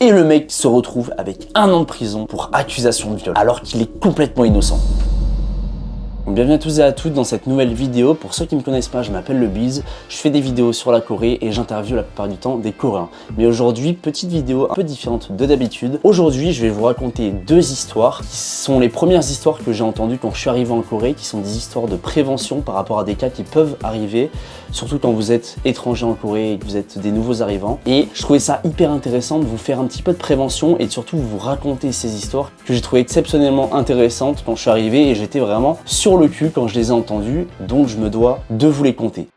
Et le mec se retrouve avec 1 an de prison pour accusation de viol, alors qu'il est complètement innocent. Bienvenue à tous et à toutes dans cette nouvelle vidéo. Pour ceux qui ne me connaissent pas, je m'appelle Le Biz, je fais des vidéos sur la Corée et j'interviewe la plupart du temps des Coréens. Mais aujourd'hui, petite vidéo un peu différente de d'habitude. Aujourd'hui, je vais vous raconter 2 histoires qui sont les premières histoires que j'ai entendues quand je suis arrivé en Corée, qui sont des histoires de prévention par rapport à des cas qui peuvent arriver, surtout quand vous êtes étranger en Corée et que vous êtes des nouveaux arrivants. Et je trouvais ça hyper intéressant de vous faire un petit peu de prévention et de surtout vous raconter ces histoires que j'ai trouvé exceptionnellement intéressantes quand je suis arrivé et j'étais vraiment sur le cul quand je les ai entendus, donc je me dois de vous les conter.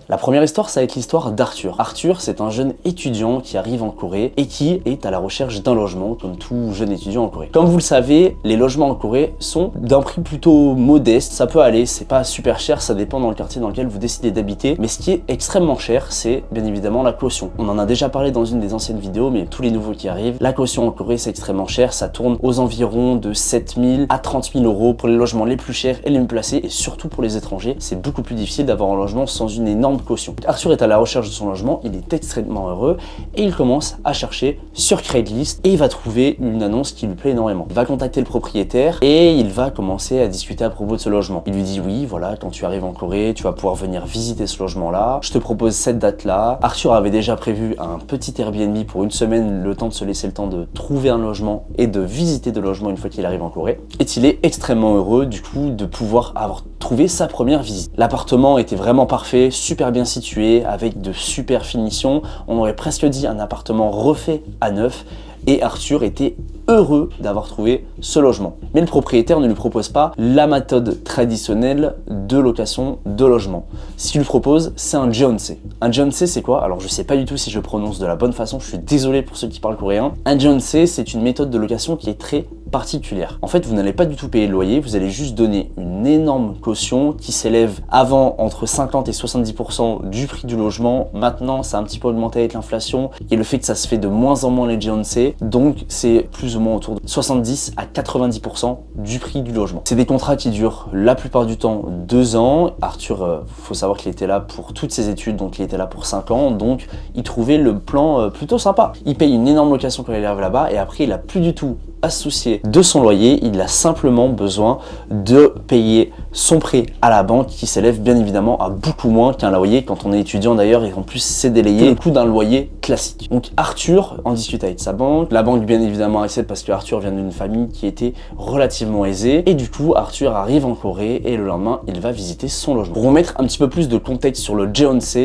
La première histoire, ça va être l'histoire d'Arthur. Arthur, c'est un jeune étudiant qui arrive en Corée et qui est à la recherche d'un logement, comme tout jeune étudiant en Corée. Comme vous le savez, les logements en Corée sont d'un prix plutôt modeste. Ça peut aller, c'est pas super cher, ça dépend dans le quartier dans lequel vous décidez d'habiter. Mais ce qui est extrêmement cher, c'est bien évidemment la caution. On en a déjà parlé dans une des anciennes vidéos, mais tous les nouveaux qui arrivent, la caution en Corée, c'est extrêmement cher. Ça tourne aux environs de 7 000 à 30 000 euros pour les logements les plus chers et les mieux placés. Et surtout pour les étrangers, c'est beaucoup plus difficile d'avoir un logement sans une énorme caution. Arthur est à la recherche de son logement, il est extrêmement heureux et il commence à chercher sur Craigslist et il va trouver une annonce qui lui plaît énormément. Il va contacter le propriétaire et il va commencer à discuter à propos de ce logement. Il lui dit oui, voilà, quand tu arrives en Corée, tu vas pouvoir venir visiter ce logement-là. Je te propose cette date-là. Arthur avait déjà prévu un petit Airbnb pour 1 semaine, le temps de se laisser le temps de trouver un logement et de visiter de logement une fois qu'il arrive en Corée. Et il est extrêmement heureux du coup de pouvoir avoir trouvé sa première visite. L'appartement était vraiment parfait, super bien situé, avec de super finitions. On aurait presque dit un appartement refait à neuf. Et Arthur était heureux d'avoir trouvé ce logement. Mais le propriétaire ne lui propose pas la méthode traditionnelle de location de logement. Ce qu'il lui propose, c'est un jeonse. Un jeonse, c'est quoi? Alors je sais pas du tout si je prononce de la bonne façon, je suis désolé pour ceux qui parlent coréen. Un jeonse, c'est une méthode de location qui est très particulière. En fait, vous n'allez pas du tout payer le loyer, vous allez juste donner une énorme caution qui s'élève avant entre 50 et 70% du prix du logement. Maintenant, ça a un petit peu augmenté avec l'inflation et le fait que ça se fait de moins en moins les jeonse. Donc, c'est plus ou moins autour de 70 à 90% du prix du logement. C'est des contrats qui durent la plupart du temps 2 ans. Arthur, faut savoir qu'il était là pour toutes ses études, donc il était là pour 5 ans. Donc, il trouvait le plan plutôt sympa. Il paye une énorme location quand il arrive là-bas et après, il a plus du tout à se soucier de son loyer, il a simplement besoin de payer son prêt à la banque qui s'élève bien évidemment à beaucoup moins qu'un loyer quand on est étudiant d'ailleurs et en plus c'est délayé le coût d'un loyer classique. Donc Arthur en discute avec sa banque, la banque bien évidemment accepte parce que Arthur vient d'une famille qui était relativement aisée et du coup Arthur arrive en Corée et le lendemain il va visiter son logement. Pour vous mettre un petit peu plus de contexte sur le jeonse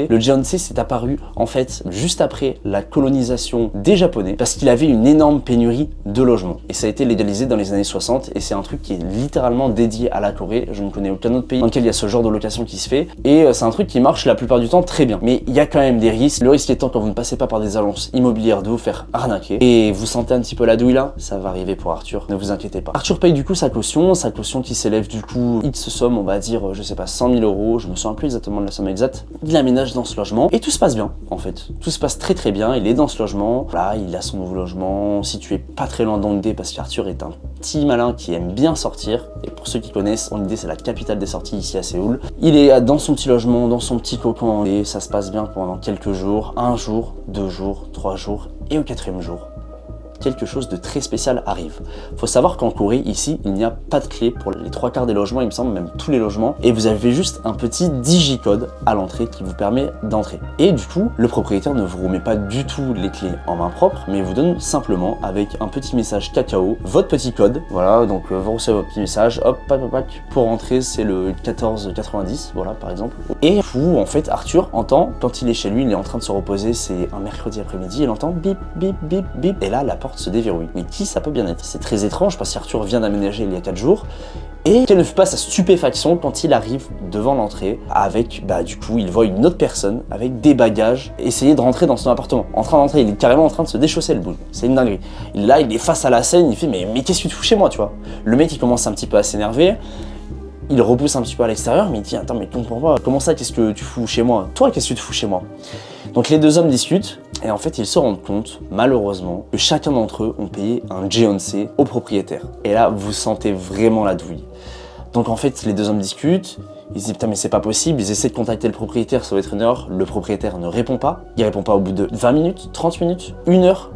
c'est apparu en fait juste après la colonisation des Japonais parce qu'il avait une énorme pénurie de logements. Et ça a été légalisé dans les années 60 et c'est un truc qui est littéralement dédié à la Corée. Je ne connais aucun autre pays dans lequel il y a ce genre de location qui se fait et c'est un truc qui marche la plupart du temps très bien. Mais il y a quand même des risques. Le risque étant quand vous ne passez pas par des agences immobilières de vous faire arnaquer et vous sentez un petit peu la douille là, ça va arriver pour Arthur, ne vous inquiétez pas. Arthur paye du coup sa caution qui s'élève du coup X somme, on va dire, je sais pas, 100 000 euros, je me souviens plus exactement de la somme exacte. Il aménage dans ce logement et tout se passe bien en fait. Tout se passe très très bien, il est dans ce logement, là il a son nouveau logement situé pas très loin d'Hongdae parce qu'Arthur est un petit malin qui aime bien sortir et pour ceux qui connaissent, Hongdae c'est la capitale des sorties ici à Séoul. Il est dans son petit logement, dans son petit cocon et ça se passe bien pendant quelques jours, 1 jour, 2 jours, 3 jours et au 4e jour, quelque chose de très spécial arrive. Faut savoir qu'en Corée, ici, il n'y a pas de clé pour les 3/4 des logements, il me semble, même tous les logements, et vous avez juste un petit digicode à l'entrée qui vous permet d'entrer. Et du coup, le propriétaire ne vous remet pas du tout les clés en main propre, mais vous donne simplement, avec un petit message cacao, votre petit code. Voilà, donc vous recevez votre petit message, hop, pour rentrer, c'est le 1490, voilà, par exemple. Et vous, en fait, Arthur entend, quand il est chez lui, il est en train de se reposer, c'est un mercredi après-midi, il entend bip, bip, bip, bip, et là, la porte se déverrouille. Mais qui ça peut bien être? C'est très étrange parce qu'Arthur vient d'aménager il y a 4 jours et quelle ne fut pas sa stupéfaction quand il arrive devant l'entrée avec, du coup, il voit une autre personne avec des bagages essayer de rentrer dans son appartement. En train d'entrer, il est carrément en train de se déchausser le boule. C'est une dinguerie. Là, il est face à la scène, il fait mais qu'est-ce que tu fous chez moi, tu vois? Le mec, il commence un petit peu à s'énerver. Il repousse un petit peu à l'extérieur, mais il dit attends, mais comprends pas, comment ça, qu'est-ce que tu fous chez moi? Toi, qu'est-ce que tu fous chez moi? Donc les 2 hommes discutent et en fait ils se rendent compte, malheureusement, que chacun d'entre eux ont payé un jeonse au propriétaire. Et là, vous sentez vraiment la douille. Donc en fait, les 2 hommes discutent, Ils se disent putain mais c'est pas possible, ils essaient de contacter le propriétaire, ça doit être une erreur, le propriétaire ne répond pas. Il répond pas au bout de 20 minutes, 30 minutes, 1 heure.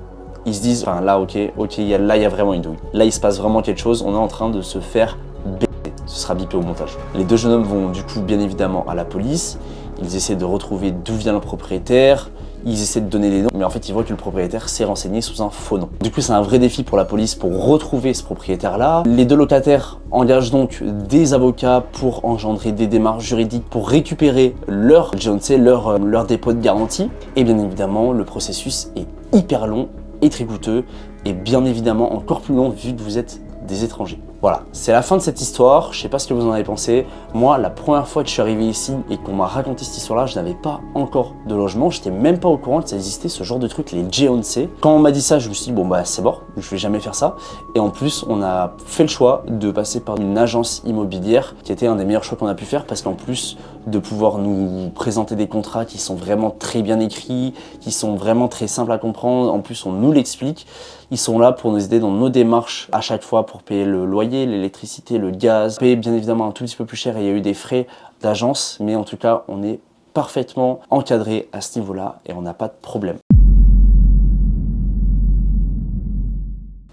Ils se disent, enfin là ok, là il y a vraiment une douille. Là il se passe vraiment quelque chose, on est en train de se faire baiser. Ce sera bipé au montage. Les deux jeunes hommes vont du coup bien évidemment à la police, ils essaient de retrouver d'où vient le propriétaire, ils essaient de donner des noms, mais en fait ils voient que le propriétaire s'est renseigné sous un faux nom. Du coup c'est un vrai défi pour la police pour retrouver ce propriétaire-là. Les deux locataires engagent donc des avocats pour engendrer des démarches juridiques pour récupérer leur dépôt de garantie. Et bien évidemment le processus est hyper long et très coûteux et bien évidemment encore plus long vu que vous êtes des étrangers. Voilà, c'est la fin de cette histoire, je sais pas ce que vous en avez pensé. Moi, la première fois que je suis arrivé ici et qu'on m'a raconté cette histoire-là, je n'avais pas encore de logement, j'étais même pas au courant que ça existait ce genre de truc, les J-on-C. Quand on m'a dit ça, je me suis dit bon bah c'est mort, je vais jamais faire ça. Et en plus, on a fait le choix de passer par une agence immobilière qui était un des meilleurs choix qu'on a pu faire parce qu'en plus de pouvoir nous présenter des contrats qui sont vraiment très bien écrits, qui sont vraiment très simples à comprendre, en plus on nous l'explique. Ils sont là pour nous aider dans nos démarches à chaque fois pour payer le loyer, l'électricité, le gaz, payer bien évidemment un tout petit peu plus cher et il y a eu des frais d'agence, mais en tout cas on est parfaitement encadré à ce niveau-là et on n'a pas de problème.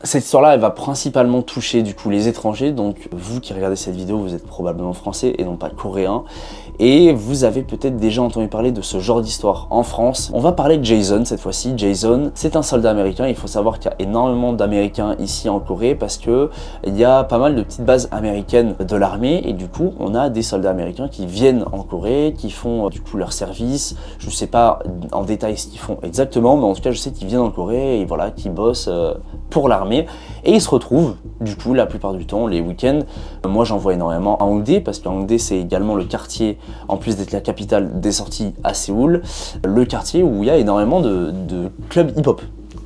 Cette histoire-là, elle va principalement toucher du coup les étrangers, donc vous qui regardez cette vidéo, vous êtes probablement français et non pas coréen, et vous avez peut-être déjà entendu parler de ce genre d'histoire en France. On va parler de Jason cette fois-ci. Jason, c'est un soldat américain, il faut savoir qu'il y a énormément d'Américains ici en Corée parce que il y a pas mal de petites bases américaines de l'armée et du coup on a des soldats américains qui viennent en Corée, qui font du coup leur service. Je sais pas en détail ce qu'ils font exactement, mais en tout cas je sais qu'ils viennent en Corée et voilà, qui bossent pour l'armée. Et ils se retrouvent, du coup, la plupart du temps, les week-ends. Moi, j'en vois énormément à Hongdae, parce que Hongdae, c'est également le quartier, en plus d'être la capitale des sorties à Séoul, le quartier où il y a énormément de clubs hip-hop.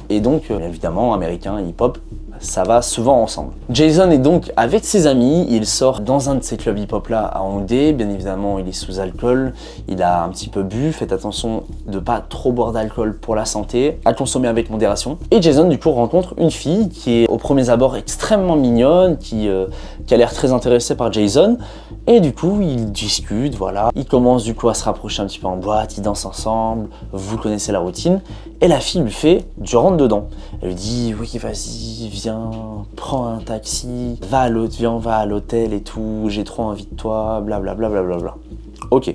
Et donc, évidemment, américain, hip-hop, ça va souvent ensemble. Jason est donc avec ses amis, il sort dans un de ces clubs hip-hop là à Hongdae, bien évidemment il est sous alcool, il a un petit peu bu, faites attention de pas trop boire d'alcool pour la santé, à consommer avec modération. Et Jason du coup rencontre une fille qui est au premier abord extrêmement mignonne, qui a l'air très intéressée par Jason, et du coup ils discutent, voilà, ils commencent du coup à se rapprocher un petit peu en boîte, ils dansent ensemble, vous connaissez la routine, et la fille lui fait du rentre dedans. Elle lui dit oui vas-y, viens, prends un taxi, viens, va à l'hôtel et tout, j'ai trop envie de toi, blablabla. Ok.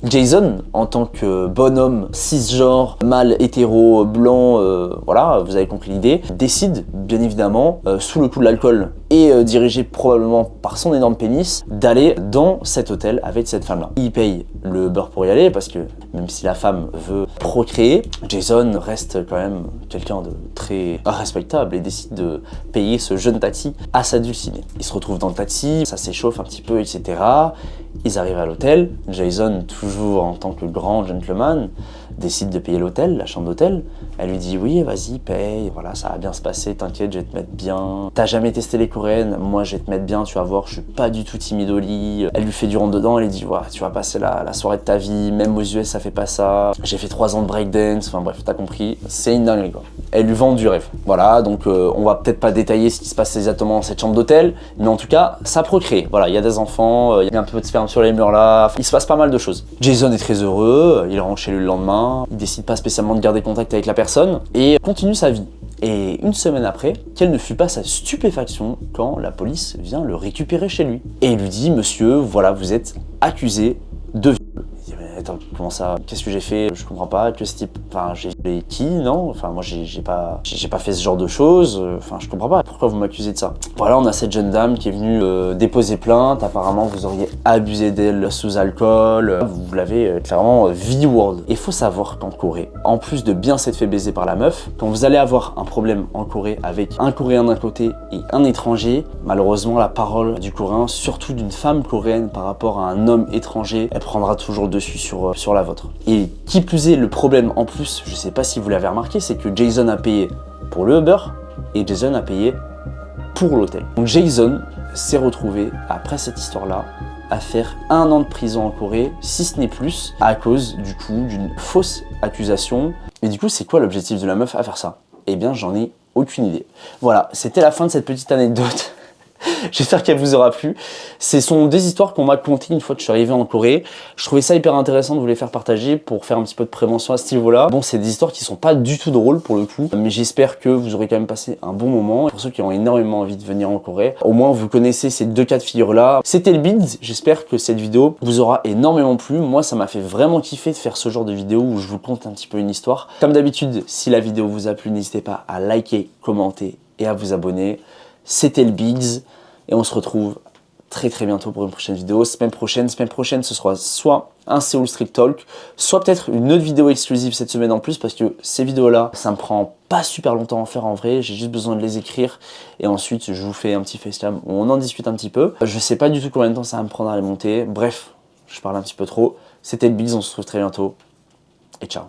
Jason, en tant que bonhomme cisgenre, mâle hétéro, blanc, voilà, vous avez compris l'idée, décide, bien évidemment, sous le coup de l'alcool et dirigé probablement par son énorme pénis, d'aller dans cet hôtel avec cette femme-là. Il paye le beurre pour y aller parce que même si la femme veut procréer, Jason reste quand même quelqu'un de très respectable et décide de payer ce jeune taxi à sa dulcinée. Il se retrouve dans le taxi, ça s'échauffe un petit peu, etc. Ils arrivent à l'hôtel. Jason, toujours en tant que grand gentleman, décide de payer l'hôtel, la chambre d'hôtel. Elle lui dit oui, vas-y, paye, voilà, ça va bien se passer, t'inquiète, je vais te mettre bien. T'as jamais testé les coréennes, moi je vais te mettre bien, tu vas voir, je suis pas du tout timide au lit. Elle lui fait du rentre dedans, elle lui dit voilà, tu vas passer la soirée de ta vie, même aux US ça fait pas ça. J'ai fait 3 ans de breakdance, enfin bref, t'as compris, c'est une dinguerie quoi. Elle lui vend du rêve. Voilà, donc on va peut-être pas détailler ce qui se passe exactement dans cette chambre d'hôtel, mais en tout cas, ça procrée. Voilà, il y a des enfants, il y a un peu de sperme sur les murs là, il se passe pas mal de choses. Jason est très heureux, il rentre chez lui le lendemain, il décide pas spécialement de garder contact avec la personne et continue sa vie. Et une semaine après, quelle ne fut pas sa stupéfaction quand la police vient le récupérer chez lui. Et il lui dit, monsieur, voilà, vous êtes accusé de viol. Il dit, mais attends, comment ça? Qu'est-ce que j'ai fait? Je comprends pas, que ce type... Enfin, j'ai qui, non? Enfin, moi, j'ai pas fait ce genre de choses. Enfin, je comprends pas. Pourquoi vous m'accusez de ça? Voilà, on a cette jeune dame qui est venue déposer plainte. Apparemment, vous auriez abusé d'elle sous alcool. Vous l'avez clairement V-word. Et il faut savoir qu'en Corée, en plus de bien s'être fait baiser par la meuf, quand vous allez avoir un problème en Corée avec un Coréen d'un côté et un étranger, malheureusement, la parole du Coréen, surtout d'une femme coréenne par rapport à un homme étranger, elle prendra toujours le dessus sur la vôtre. Et qui plus est, le problème en plus, je sais pas si vous l'avez remarqué, c'est que Jason a payé pour le Uber et Jason a payé pour l'hôtel. Donc Jason s'est retrouvé, après cette histoire-là, à faire 1 an de prison en Corée, si ce n'est plus, à cause du coup d'une fausse accusation. Et du coup, c'est quoi l'objectif de la meuf à faire ça? Eh bien, j'en ai aucune idée. Voilà, c'était la fin de cette petite anecdote. J'espère qu'elle vous aura plu. Ce sont des histoires qu'on m'a contées une fois que je suis arrivé en Corée. Je trouvais ça hyper intéressant de vous les faire partager pour faire un petit peu de prévention à ce niveau-là. Bon, c'est des histoires qui sont pas du tout drôles pour le coup, mais j'espère que vous aurez quand même passé un bon moment. Pour ceux qui ont énormément envie de venir en Corée, au moins vous connaissez ces deux cas de figure-là. C'était le Bids. J'espère que cette vidéo vous aura énormément plu. Moi, ça m'a fait vraiment kiffer de faire ce genre de vidéo où je vous conte un petit peu une histoire. Comme d'habitude, si la vidéo vous a plu, n'hésitez pas à liker, commenter et à vous abonner. C'était le Bigs et on se retrouve très bientôt pour une prochaine vidéo. Semaine prochaine, ce sera soit un Seoul Street Talk, soit peut-être une autre vidéo exclusive cette semaine en plus, parce que ces vidéos-là, ça me prend pas super longtemps à en faire en vrai, j'ai juste besoin de les écrire, et ensuite je vous fais un petit FaceTime où on en discute un petit peu. Je sais pas du tout combien de temps ça va me prendre à les monter, bref, je parle un petit peu trop. C'était le Bigs, on se retrouve très bientôt, et ciao.